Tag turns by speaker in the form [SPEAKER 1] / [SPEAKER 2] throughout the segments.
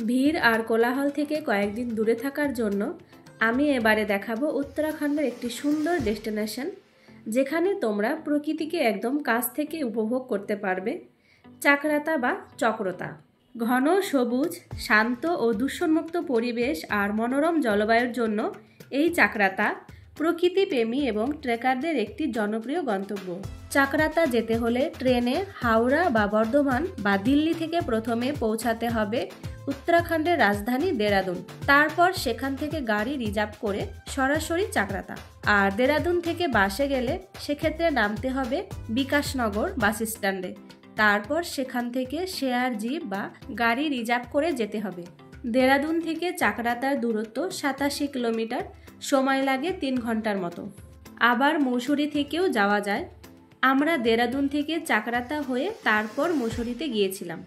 [SPEAKER 1] ভিড় আর কোলাহল থেকে কয়েকদিন দূরে থাকার জন্য আমি এবারে দেখাবো উত্তরাখণ্ডের একটি সুন্দর ডেস্টিনেশন, যেখানে তোমরা প্রকৃতিকে একদম কাছ থেকে উপভোগ করতে পারবে। চাকরাতা বা চক্রতা। ঘন সবুজ, শান্ত ও দূষণমুক্ত পরিবেশ আর মনোরম জলবায়ুর জন্য এই চাকরাতা প্রকৃতিপ্রেমী এবং ট্রেকারদের একটি জনপ্রিয় গন্তব্য। চাকরাতা যেতে হলে ট্রেনে হাওড়া বা বর্ধমান বা দিল্লি থেকে প্রথমে পৌঁছাতে হবে উত্তরাখণ্ডের রাজধানী দেরাদুন। তারপর সেখান থেকে গাড়ি রিজার্ভ করে সরাসরি চাকরাতা। আর দেরাদুন থেকে বাসে গেলে সেক্ষেত্রে নামতে হবে বিকাশনগর বাস স্ট্যান্ডে। তারপর সেখান থেকে শেয়ার জিপ বা গাড়ি রিজার্ভ করে যেতে হবে। দেরাদুন থেকে চাকরাতার দূরত্ব 87 কিলোমিটার, সময় লাগে 3 ঘন্টার মতো। আবার মুসুরি থেকেও যাওয়া যায়। আমরা দেরাদুন থেকে চাকরাতা হয়ে তারপর মুসুরিতে গিয়েছিলাম।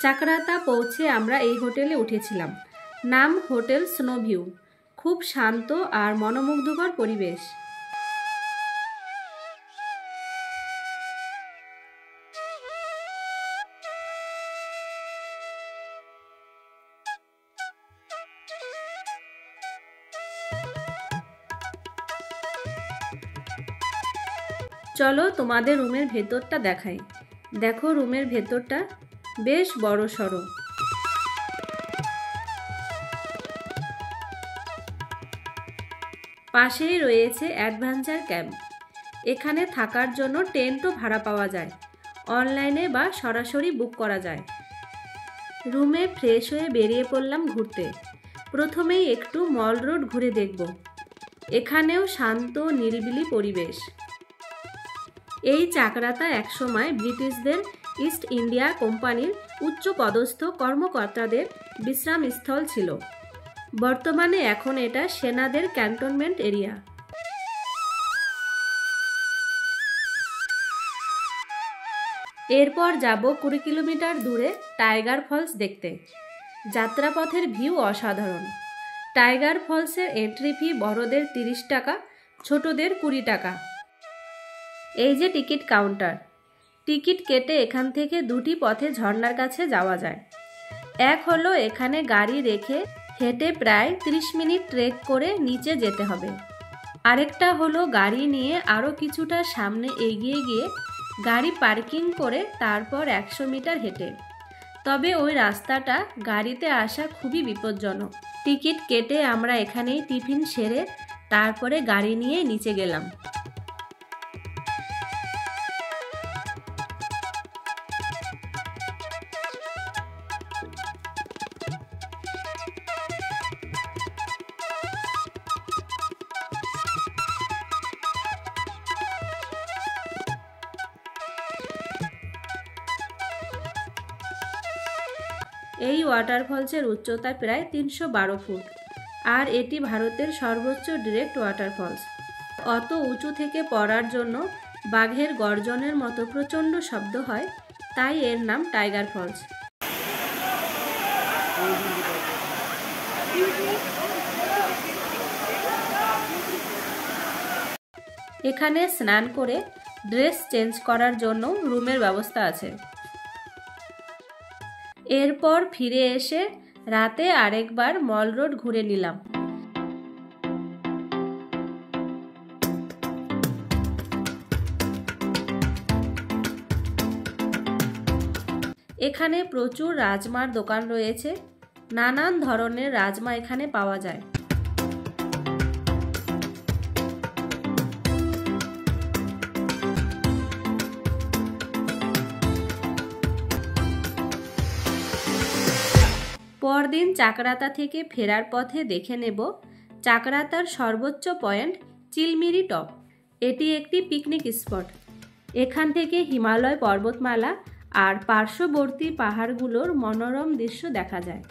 [SPEAKER 1] চাকরাতা পৌঁছে আমরা এই হোটেলে উঠেছিলাম। নাম হোটেল স্নোভিউ। খুব শান্ত আর মনোমুগ্ধকর পরিবেশ। চলো তোমাদের রুমের ভেতরটা দেখাই। দেখো, রুমের ভেতরটা বেশ বড় সড়ো। পাশেই রয়েছে অ্যাডভেঞ্চার ক্যাম্প। এখানে থাকার জন্য টেন্টও ভাড়া পাওয়া যায়। অনলাইনে বা সরাসরি বুক করা যায়। রুমে ফ্রেশ হয়ে বেরিয়ে পড়লাম ঘুরতে। প্রথমেই একটু মল রোড ঘুরে দেখব। এখানেও শান্ত নিরিবিলি পরিবেশ। এই চাকরাতা একসময় ব্রিটিশদের ইস্ট ইন্ডিয়া কোম্পানির উচ্চপদস্থ কর্মকর্তাদের বিশ্রামস্থল ছিল। বর্তমানে এখন এটা সেনাদের ক্যান্টনমেন্ট এরিয়া। এরপর যাব 20 কিলোমিটার দূরে টাইগার ফলস দেখতে। যাত্রাপথের ভিউ অসাধারণ। টাইগার ফলসের এন্ট্রি ফি বড়দের 30 টাকা, ছোটদের 20 টাকা। এই যে টিকিট কাউন্টার। টিকিট কেটে এখান থেকে দুটি পথে ঝর্ণার কাছে যাওয়া যায়। এক হলো এখানে গাড়ি রেখে হেঁটে প্রায় 30 মিনিট ট্রেক করে নিচে যেতে হবে। আরেকটা হলো গাড়ি নিয়ে আরও কিছুটা সামনে এগিয়ে গিয়ে গাড়ি পার্কিং করে তারপর 100 মিটার হেঁটে। তবে ওই রাস্তাটা গাড়িতে আসা খুবই বিপজ্জনক। টিকিট কেটে আমরা এখানেই টিফিন সেরে তারপরে গাড়ি নিয়ে নিচে গেলাম। এই ওয়াটারফলসের উচ্চতা প্রায় 312 ফুট আর এটি ভারতের সর্বোচ্চ ডিরেক্ট ওয়াটারফলস। অত উঁচু থেকে পড়ার জন্য বাঘের গর্জনের মতো প্রচণ্ড শব্দ হয়, তাই এর নাম টাইগার ফলস। এখানে স্নান করে ড্রেস চেঞ্জ করার জন্য রুমের ব্যবস্থা আছে। এরপর ফিরে এসে রাতে আরেকবার মল রোড ঘুরে নিলাম। এখানে প্রচুর রাজমার দোকান রয়েছে। নানান ধরনের রাজমা এখানে পাওয়া যায়। পরদিন চাকরাতা থেকে ফেরার পথে দেখে নেব চাকরাতার সর্বোচ্চ পয়েন্ট চিলমিরি টপ। এটি একটি পিকনিক স্পট। এখান থেকে হিমালয় পর্বতমালা আর পার্শ্ববর্তী পাহাড়গুলোর মনোরম দৃশ্য দেখা যায়।